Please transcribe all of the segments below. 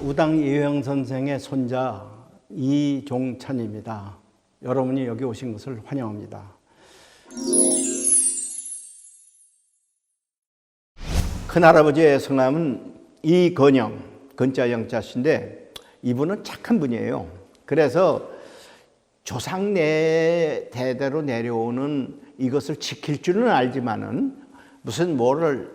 우당 이회영 선생의 손자 이종찬입니다. 여러분이 여기 오신 것을 환영합니다. 큰할아버지의 성함은 이건영, 건자 영자씨인데 이분은 착한 분이에요. 그래서 조상 대대로 내려오는 이것을 지킬 줄은 알지만은 무슨 뭐를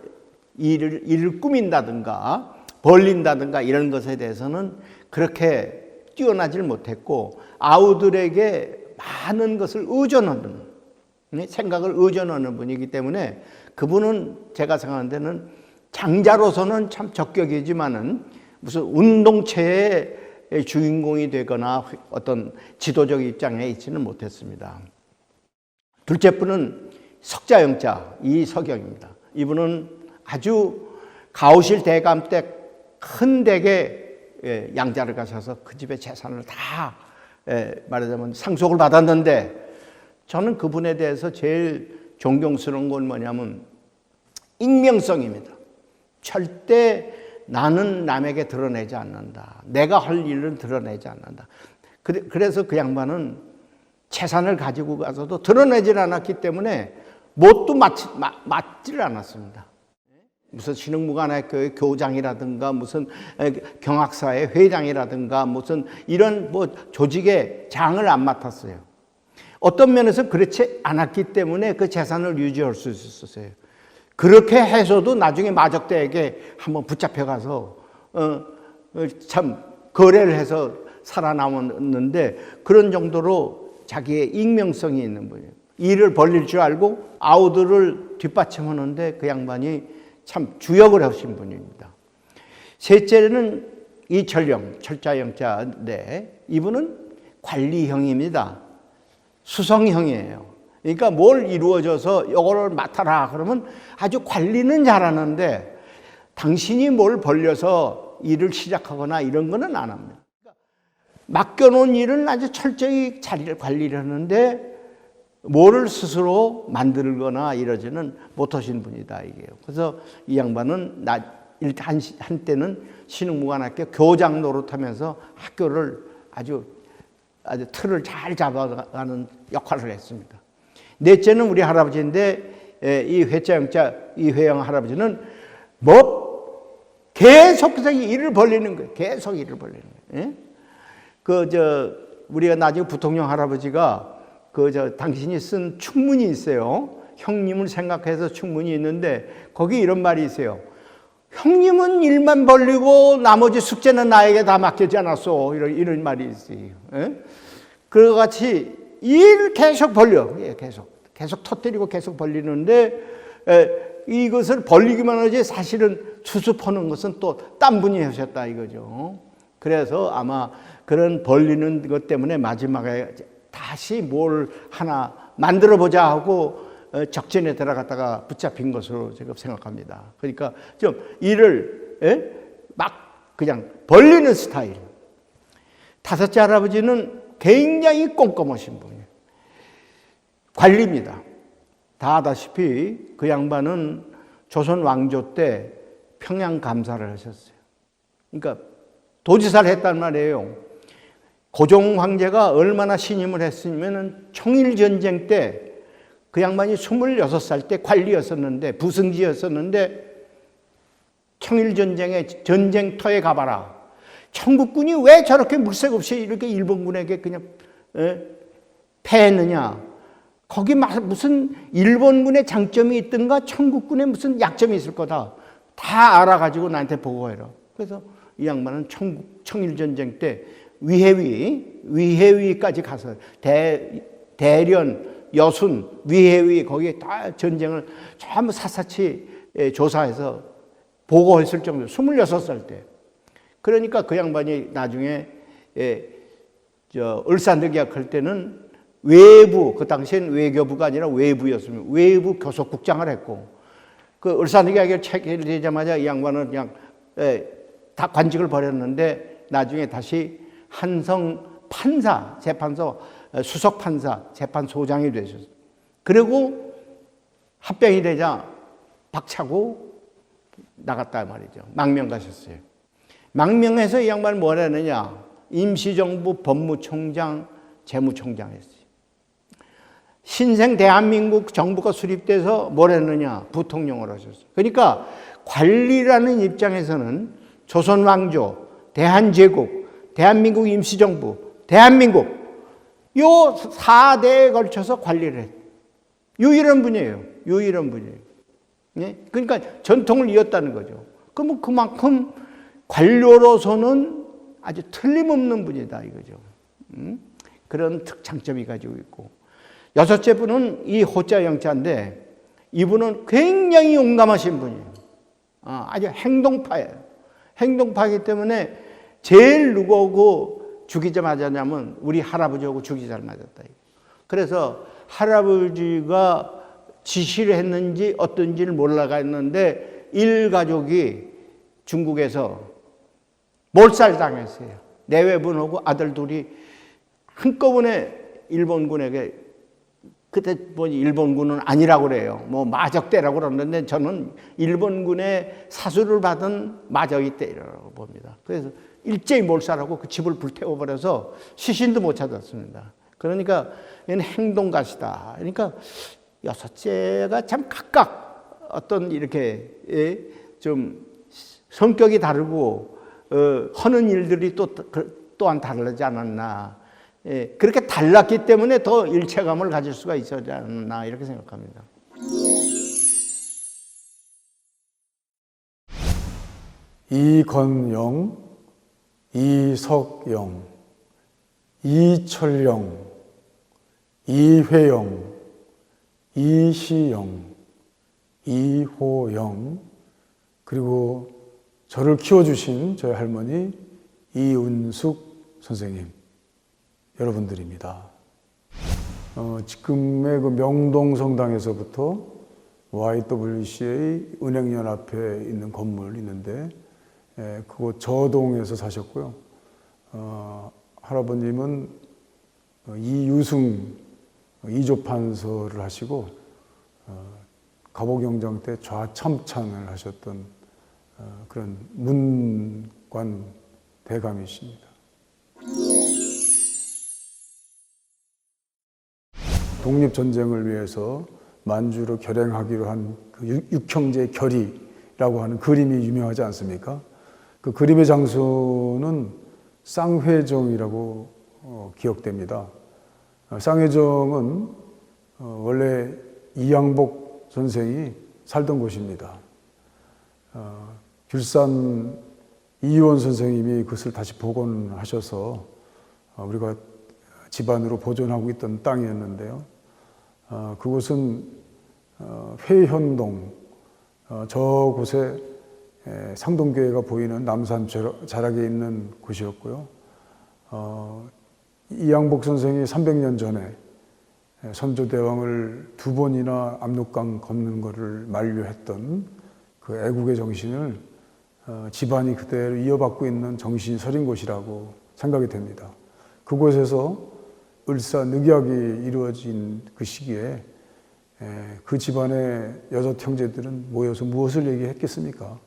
일을 꾸민다든가 벌린다든가 이런 것에 대해서는 그렇게 뛰어나질 못했고 아우들에게 많은 것을 의존하는 생각을 의존하는 분이기 때문에 그분은 제가 생각하는 데는 장자로서는 참 적격이지만은 무슨 운동체의 주인공이 되거나 어떤 지도적 입장에 있지는 못했습니다. 둘째 분은 석자영자 이석영입니다. 이분은 아주 가오실 대감 때 큰 댁에 양자를 가셔서 그 집의 재산을 다 말하자면 상속을 받았는데 저는 그분에 대해서 제일 존경스러운 건 뭐냐면 익명성입니다. 절대 나는 남에게 드러내지 않는다. 내가 할 일은 드러내지 않는다. 그래서 그 양반은 재산을 가지고 가서도 드러내질 않았기 때문에 뭣도 맞지를 않았습니다. 무슨 신흥무관학교의 교장이라든가 무슨 경학사의 회장이라든가 무슨 이런 뭐 조직의 장을 안 맡았어요. 어떤 면에서 그렇지 않았기 때문에 그 재산을 유지할 수 있었어요. 그렇게 해서도 나중에 마적대에게 한번 붙잡혀가서 참 거래를 해서 살아남았는데 그런 정도로 자기의 익명성이 있는 분이에요. 일을 벌릴 줄 알고 아우들을 뒷받침하는데 그 양반이 참 주역을 하신 분입니다. 셋째는 이철영, 철자영자인데 이분은 관리형입니다. 수성형이에요. 그러니까 뭘 이루어져서 이거를 맡아라 그러면 아주 관리는 잘하는데 당신이 뭘 벌려서 일을 시작하거나 이런 거는 안 합니다. 맡겨놓은 일은 아주 철저히 자리를 관리를 하는데 뭐를 스스로 만들거나 이러지는 못하신 분이다 이게요. 그래서 이 양반은 한때는 신흥무관학교 교장 노릇하면서 학교를 아주 틀을 잘 잡아가는 역할을 했습니다. 넷째는 우리 할아버지인데 이 회자영자 이회영 할아버지는 뭐 계속해서 일을 벌리는 거예요. 계속 일을 벌리는 거예요. 우리가 나중에 부통령 할아버지가 당신이 쓴 충문이 있어요. 형님을 생각해서 충문이 있는데 거기 이런 말이 있어요. 형님은 일만 벌리고 나머지 숙제는 나에게 다 맡기지 않았어. 이런 말이 있어요. 그와 같이 일 계속 벌려. 계속 터뜨리고 계속 벌리는데 이것을 벌리기만 하지 사실은 수습하는 것은 또 딴 분이 하셨다 이거죠. 그래서 아마 그런 벌리는 것 때문에 마지막에 다시 뭘 하나 만들어 보자 하고 적진에 들어갔다가 붙잡힌 것으로 제가 생각합니다. 그러니까 좀 일을 막 그냥 벌리는 스타일. 다섯째 할아버지는 굉장히 꼼꼼하신 분이에요. 관리입니다. 다 아다시피 그 양반은 조선 왕조 때 평양 감사를 하셨어요. 그러니까 도지사를 했단 말이에요. 고종 황제가 얼마나 신임을 했으면 청일전쟁 때 그 양반이 26살 때 관리였었는데 부승지였었는데 청일전쟁의 전쟁터에 가봐라. 청국군이 왜 저렇게 물색 없이 이렇게 일본군에게 그냥 패했느냐. 거기 무슨 일본군의 장점이 있든가 청국군의 무슨 약점이 있을 거다. 다 알아가지고 나한테 보고해라. 그래서 이 양반은 청일전쟁 때 위해위까지 가서 대련, 여순, 위해위 거기에 다 전쟁을 전부 샅샅이 조사해서 보고했을 정도 26살 때. 그러니까 그 양반이 나중에 을사늑약 할 때는 외부, 그 당시엔 외교부가 아니라 외부였으면 외부 교섭국장을 했고 그 을사늑약이 체결되자마자 이 양반은 그냥 다 관직을 버렸는데 나중에 다시 한성 판사, 재판소 수석 판사, 재판소장이 되셨어요. 그리고 합병이 되자 박차고 나갔다 말이죠. 망명 가셨어요. 망명해서 이 양반은 뭘 했느냐? 임시정부 법무총장, 재무총장 했어요. 신생 대한민국 정부가 수립돼서 뭘 했느냐? 부통령을 하셨어요. 그러니까 관리라는 입장에서는 조선왕조, 대한제국, 대한민국 임시정부, 대한민국 요 4대에 걸쳐서 관리를 했어요. 유일한 분이에요. 유일한 분이에요. 예? 그러니까 전통을 이었다는 거죠. 그러면 그만큼 관료로서는 아주 틀림없는 분이다 이거죠. 그런 특장점이 가지고 있고, 여섯째 분은 이 호자 영자인데 이분은 굉장히 용감하신 분이에요. 아주 행동파예요. 행동파이기 때문에 제일 누구하고 죽이자 맞았냐면 우리 할아버지하고 죽이자 맞았다. 그래서 할아버지가 지시를 했는지 어떤지를 몰라갔는데 일가족이 중국에서 몰살당했어요. 내외분하고 아들 둘이 한꺼번에 일본군에게, 그때 보니 일본군은 아니라고 그래요. 뭐 마적대라고 그러는데 저는 일본군의 사수를 받은 마적이 때라고 봅니다. 그래서 일제히 몰살하고 그 집을 불태워버려서 시신도 못 찾았습니다. 그러니까 얘는 행동가시다. 그러니까 여섯째가 참 각각 어떤 이렇게 좀 성격이 다르고 하는 일들이 또한 다르지 않았나. 그렇게 달랐기 때문에 더 일체감을 가질 수가 있었지 않나 이렇게 생각합니다. 이건영, 이석영, 이철영, 이회영, 이시영, 이호영, 그리고 저를 키워주신 저희 할머니 이은숙 선생님, 여러분들입니다. 지금의 그 명동 성당에서부터 YWCA 은행연 앞에 있는 건물 있는데, 그곳 저동에서 사셨고요. 할아버님은 이유승 2조 판서를 하시고 갑오경장 때 좌참찬을 하셨던 그런 문관 대감이십니다. 독립전쟁을 위해서 만주로 결행하기로 한 그 육형제 결의라고 하는 그림이 유명하지 않습니까? 그 그림의 장소는 쌍회정이라고 기억됩니다. 쌍회정은 원래 이양복 선생이 살던 곳입니다. 귤산 이의원 선생님이 그것을 다시 복원하셔서 우리가 집안으로 보존하고 있던 땅이었는데요. 그곳은 회현동, 저곳에 상동교회가 보이는 남산 자락에 있는 곳이었고요. 이양복 선생이 300년 전에 선조대왕을 2번이나 압록강 걷는 것을 만류했던 그 애국의 정신을 집안이 그대로 이어받고 있는 정신이 서린 곳이라고 생각이 됩니다. 그곳에서 을사늑약이 이루어진 그 시기에 그 집안의 여섯 형제들은 모여서 무엇을 얘기했겠습니까?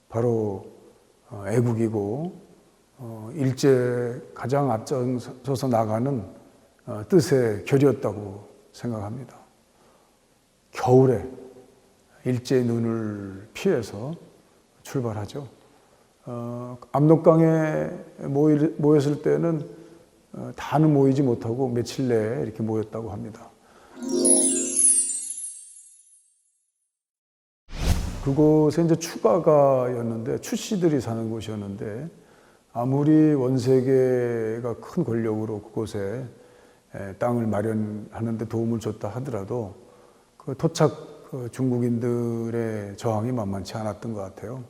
바로 애국이고 일제 가장 앞장서서 나가는 뜻의 결이었다고 생각합니다. 겨울에 일제의 눈을 피해서 출발하죠. 압록강에 모였을 때는 다는 모이지 못하고 며칠 내에 이렇게 모였다고 합니다. 그곳에 이제 추가가였는데, 추씨들이 사는 곳이었는데, 아무리 원세계가 큰 권력으로 그곳에 땅을 마련하는데 도움을 줬다 하더라도 그 토착 중국인들의 저항이 만만치 않았던 것 같아요.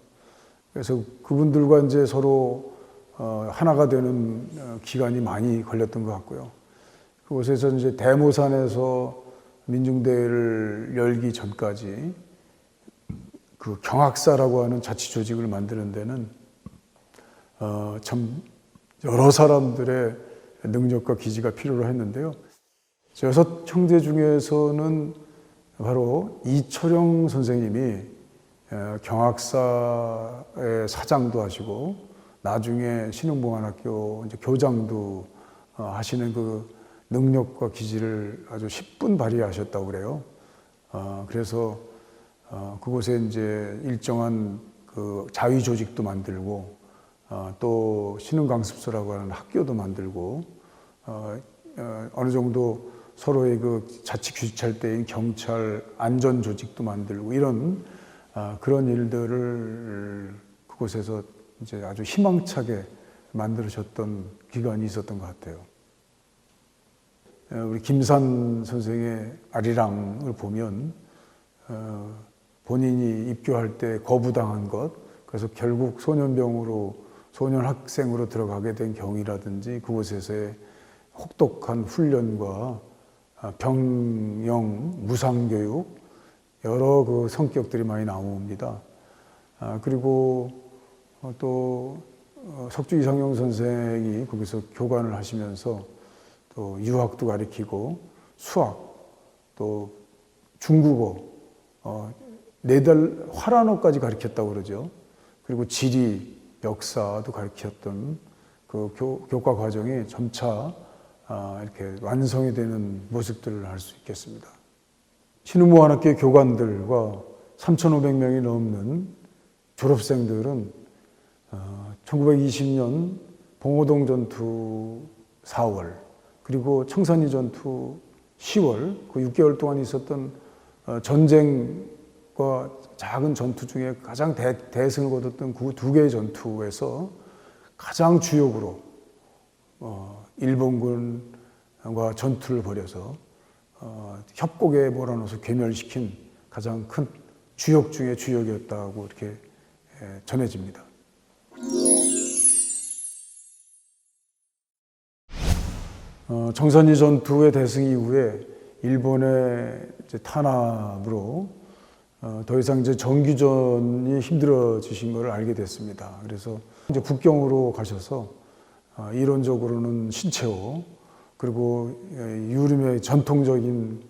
그래서 그분들과 이제 서로 하나가 되는 기간이 많이 걸렸던 것 같고요. 그곳에서 이제 대모산에서 민중대회를 열기 전까지 그 경학사라고 하는 자치 조직을 만드는 데는 참 여러 사람들의 능력과 기지가 필요로 했는데요. 여섯 형제 중에서는 바로 이철영 선생님이 경학사의 사장도 하시고 나중에 신흥봉안학교 이제 교장도 하시는 그 능력과 기질을 아주 10분 발휘하셨다고 그래요. 그래서 그곳에 이제 일정한 그 자위 조직도 만들고 또 신흥강습소라고 하는 학교도 만들고 어느 정도 서로의 그 자치 규칙할 때인 경찰 안전 조직도 만들고 이런 그런 일들을 그곳에서 이제 아주 희망차게 만들어졌던 기간이 있었던 것 같아요. 우리 김산 선생의 아리랑을 보면 본인이 입교할 때 거부당한 것, 그래서 결국 소년병으로 소년 학생으로 들어가게 된 경위라든지 그곳에서의 혹독한 훈련과 병영, 무상교육 여러 그 성격들이 많이 나옵니다. 그리고 또 석주 이상용 선생이 거기서 교관을 하시면서 또 유학도 가르치고 수학, 또 중국어, 4달 화란어까지 가르쳤다고 그러죠. 그리고 지리, 역사도 가르쳤던 그 교과 과정이 점차 이렇게 완성이 되는 모습들을 알 수 있겠습니다. 신흥무한학교 교관들과 3,500명이 넘는 졸업생들은 1920년 봉오동 전투 4월 그리고 청산리 전투 10월 그 6개월 동안 있었던 전쟁과 작은 전투 중에 가장 대승을 거뒀던 그 2개의 전투에서 가장 주역으로 일본군과 전투를 벌여서 협곡에 몰아넣어서 괴멸시킨 가장 큰 주역 중의 주역이었다고 이렇게 전해집니다. 청산리 전투의 대승 이후에 일본의 이제 탄압으로 더 이상 이제 정규전이 힘들어지신 것을 알게 됐습니다. 그래서 이제 북경으로 가셔서 이론적으로는 신채호 그리고 유림의 전통적인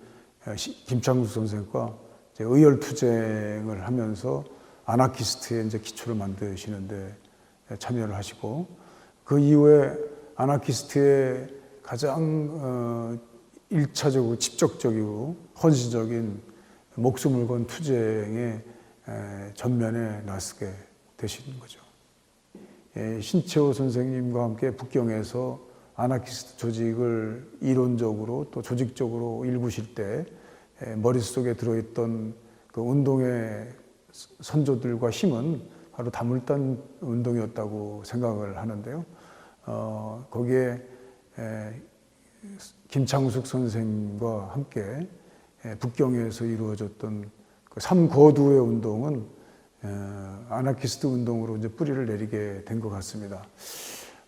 김창숙 선생과 이제 의열투쟁을 하면서 아나키스트의 이제 기초를 만드시는데 참여를 하시고 그 이후에 아나키스트의 가장 1차적이고 직접적이고 헌신적인 목숨을 건 투쟁의 전면에 나서게 되신 거죠. 신채호 선생님과 함께 북경에서 아나키스트 조직을 이론적으로 또 조직적으로 일구실 때 머릿속에 들어있던 그 운동의 선조들과 힘은 바로 다물단 운동이었다고 생각을 하는데요. 거기에 김창숙 선생과 함께 북경에서 이루어졌던 그 삼거두의 운동은 아나키스트 운동으로 이제 뿌리를 내리게 된 것 같습니다.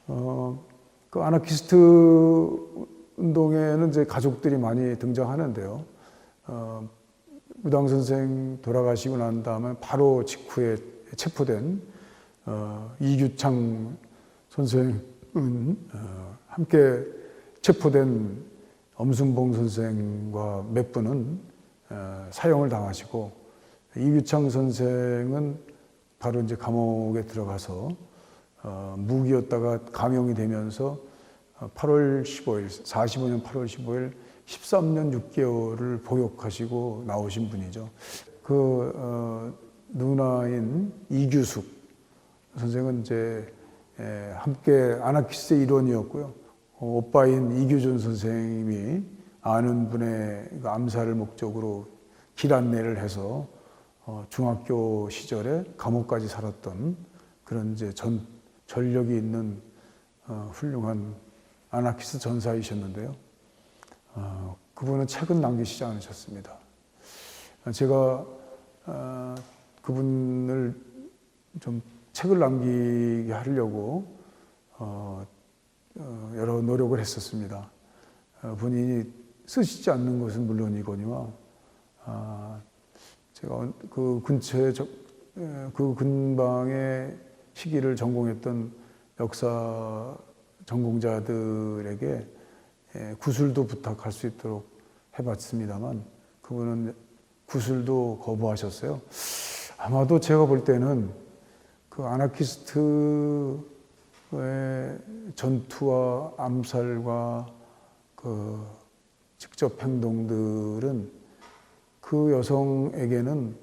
그 아나키스트 운동에는 이제 가족들이 많이 등장하는데요. 무당 선생 돌아가시고 난 다음에 바로 직후에 체포된 이규창 선생은 함께 체포된 엄순봉 선생과 몇 분은 사형을 당하시고 이규창 선생은 바로 이제 감옥에 들어가서 무기였다가 감형이 되면서 8월 15일, 45년 8월 15일 13년 6개월을 복역하시고 나오신 분이죠. 그 누나인 이규숙 선생은 이제 함께 아나키스트의 일원이었고요. 오빠인 이규준 선생님이 아는 분의 암살을 목적으로 길 안내를 해서 중학교 시절에 감옥까지 살았던 그런 이제 전력이 있는 훌륭한 아나키스트 전사이셨는데요. 그분은 책은 남기시지 않으셨습니다. 제가 그분을 좀 책을 남기게 하려고 여러 노력을 했었습니다. 본인이 쓰시지 않는 것은 물론이거니와 제가 그 근처에 그 근방의 시기를 전공했던 역사 전공자들에게 구술도 부탁할 수 있도록 해봤습니다만 그분은 구술도 거부하셨어요. 아마도 제가 볼 때는 그 아나키스트의 전투와 암살과 그 직접 행동들은 그 여성에게는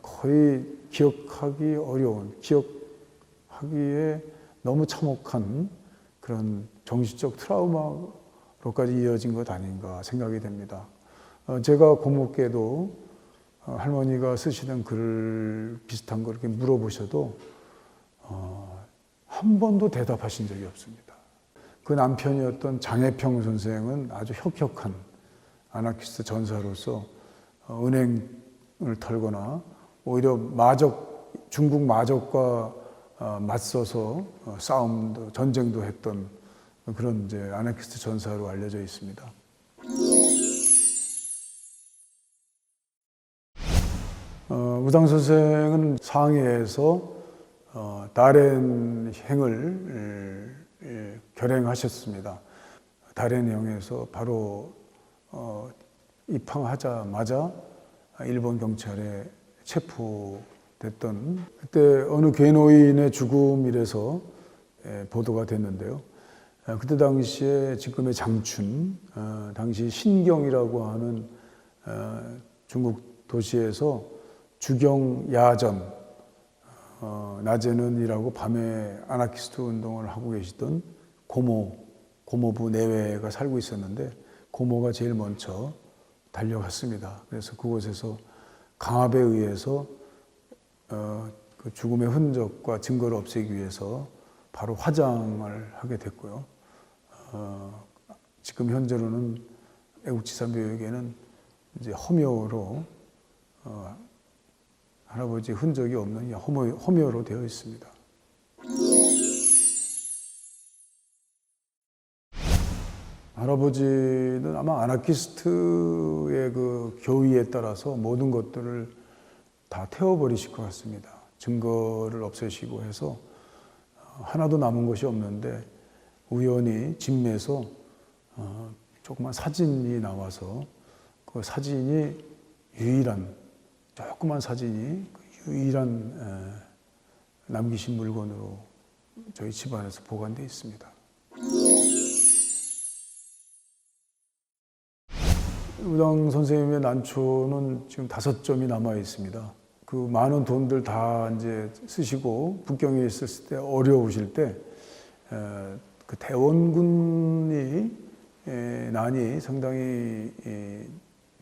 거의 기억하기 어려운, 기억하기에 너무 참혹한 그런 정신적 트라우마로까지 이어진 것 아닌가 생각이 됩니다. 제가 고모께도 할머니가 쓰시는 글 비슷한 걸 이렇게 물어보셔도 한 번도 대답하신 적이 없습니다. 그 남편이었던 장혜평 선생은 아주 혁혁한 아나키스트 전사로서 은행을 털거나 오히려 중국 마적과 맞서서 싸움도 전쟁도 했던 그런 이제 아나키스트 전사로 알려져 있습니다. 우당 선생은 상해에서 다롄행을 결행하셨습니다. 다롄행에서 바로 입항하자마자 일본 경찰에 체포됐던 그때 어느 괴노인의 죽음이라서 보도가 됐는데요. 그때 당시에 지금의 장춘, 당시 신경이라고 하는 중국 도시에서 주경 야전, 낮에는 일하고 밤에 아나키스트 운동을 하고 계시던 고모부 내외가 살고 있었는데 고모가 제일 먼저 달려갔습니다. 그래서 그곳에서 강압에 의해서 그 죽음의 흔적과 증거를 없애기 위해서 바로 화장을 하게 됐고요. 지금 현재로는 애국지사 묘역에는 이제 허묘로 할아버지 흔적이 없는 허묘로 되어 있습니다. 할아버지는 아마 아나키스트의 그 교의에 따라서 모든 것들을 다 태워버리실 것 같습니다. 증거를 없애시고 해서 하나도 남은 것이 없는데 우연히 집내에서 조그만 사진이 나와서 그 사진이 조그만 사진이 유일한 남기신 물건으로 저희 집안에서 보관되어 있습니다. 우당 선생님의 난초는 지금 5점이 남아 있습니다. 그 많은 돈들 다 이제 쓰시고 북경에 있었을 때 어려우실 때 그 대원군이 난이 상당히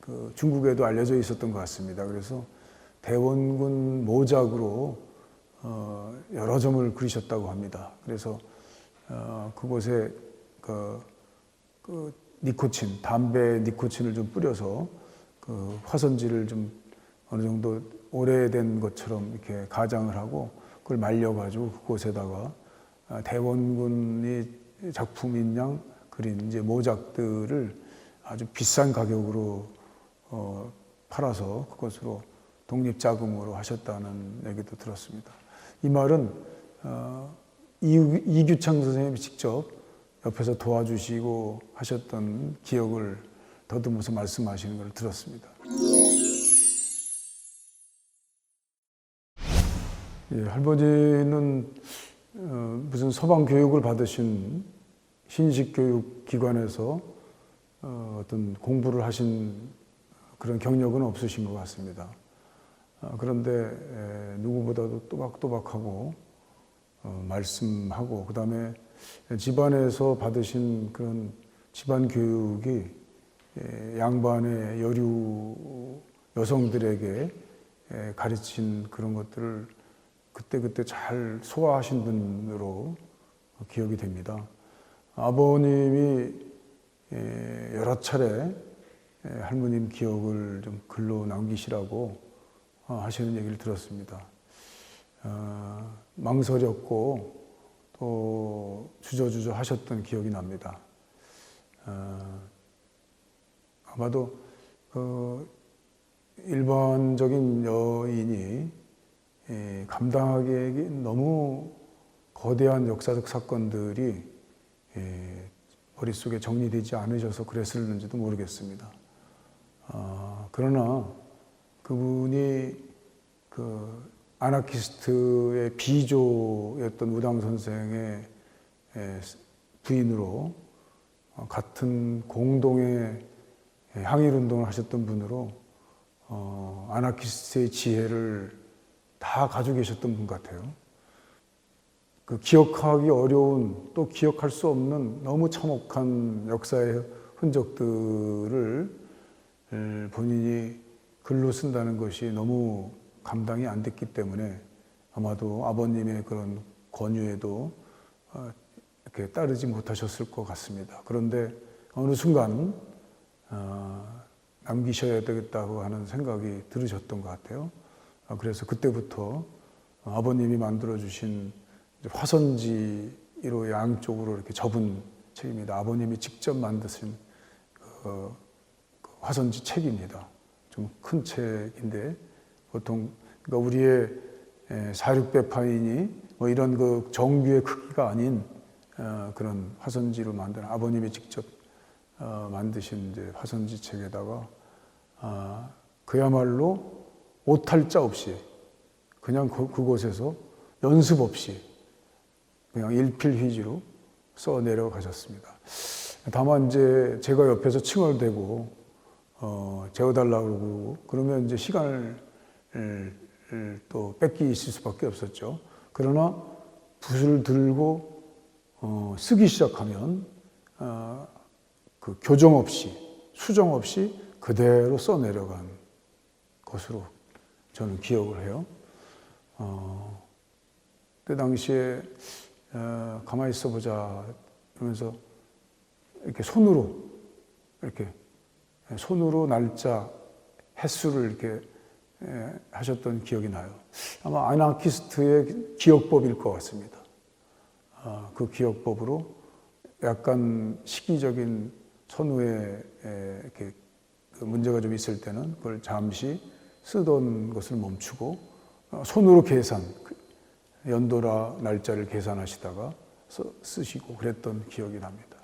그 중국에도 알려져 있었던 것 같습니다. 그래서 대원군 모작으로 여러 점을 그리셨다고 합니다. 그래서 그곳에 그 니코틴, 담배 니코틴을 좀 뿌려서 그 화선지를 좀 어느 정도 오래된 것처럼 이렇게 가장을 하고 그걸 말려가지고 그곳에다가 대원군이 작품인 양 그린 이제 모작들을 아주 비싼 가격으로 팔아서 그것으로 독립자금으로 하셨다는 얘기도 들었습니다. 이 말은 이규창 선생님이 직접 옆에서 도와주시고 하셨던 기억을 더듬어서 말씀하시는 걸 들었습니다. 예, 할아버지는 무슨 서방 교육을 받으신 신식 교육 기관에서 어떤 공부를 하신 그런 경력은 없으신 것 같습니다. 그런데 누구보다도 또박또박하고 말씀하고 그다음에 집안에서 받으신 그런 집안 교육이 양반의 여류 여성들에게 가르친 그런 것들을 그때그때 잘 소화하신 분으로 기억이 됩니다. 아버님이 여러 차례 할머님 기억을 좀 글로 남기시라고 하시는 얘기를 들었습니다. 망설였고 또 주저주저 하셨던 기억이 납니다. 아마도 일반적인 여인이 감당하기에 너무 거대한 역사적 사건들이 머릿속에 정리되지 않으셔서 그랬을는지도 모르겠습니다. 그러나 그분이 그 그 아나키스트의 비조였던 우당 선생의 부인으로 같은 공동의 항일 운동을 하셨던 분으로 아나키스트의 지혜를 다 가지고 계셨던 분 같아요. 그 기억하기 어려운 또 기억할 수 없는 너무 참혹한 역사의 흔적들을 본인이 글로 쓴다는 것이 너무 감당이 안 됐기 때문에 아마도 아버님의 그런 권유에도 이렇게 따르지 못하셨을 것 같습니다. 그런데 어느 순간 남기셔야 되겠다고 하는 생각이 들으셨던 것 같아요. 그래서 그때부터 아버님이 만들어주신 화선지로 양쪽으로 이렇게 접은 책입니다. 아버님이 직접 만드신 그 화선지 책입니다. 좀 큰 책인데 보통 그러니까 우리의 4,600파인이 뭐 이런 그 정규의 크기가 아닌 그런 화선지로 만든 아버님이 직접 만드신 이제 화선지 책에다가 그야말로 오탈자 없이 그냥 그곳에서 연습 없이 그냥 일필휘지로 써 내려가셨습니다. 다만 이제 제가 옆에서 칭얼대고 재워달라고 그러고 그러면 이제 시간을 또 뺏기실 수밖에 없었죠. 그러나 붓을 들고 쓰기 시작하면 그 교정 없이 수정 없이 그대로 써 내려간 것으로 저는 기억을 해요. 그때 당시에 가만히 있어보자 그러면서 이렇게 손으로 날짜 횟수를 이렇게 하셨던 기억이 나요. 아마 아나키스트의 기억법일 것 같습니다. 그 기억법으로 약간 시기적인 선후에 이렇게 문제가 좀 있을 때는 그걸 잠시 쓰던 것을 멈추고 손으로 연도라 날짜를 계산하시다가 쓰시고 그랬던 기억이 납니다.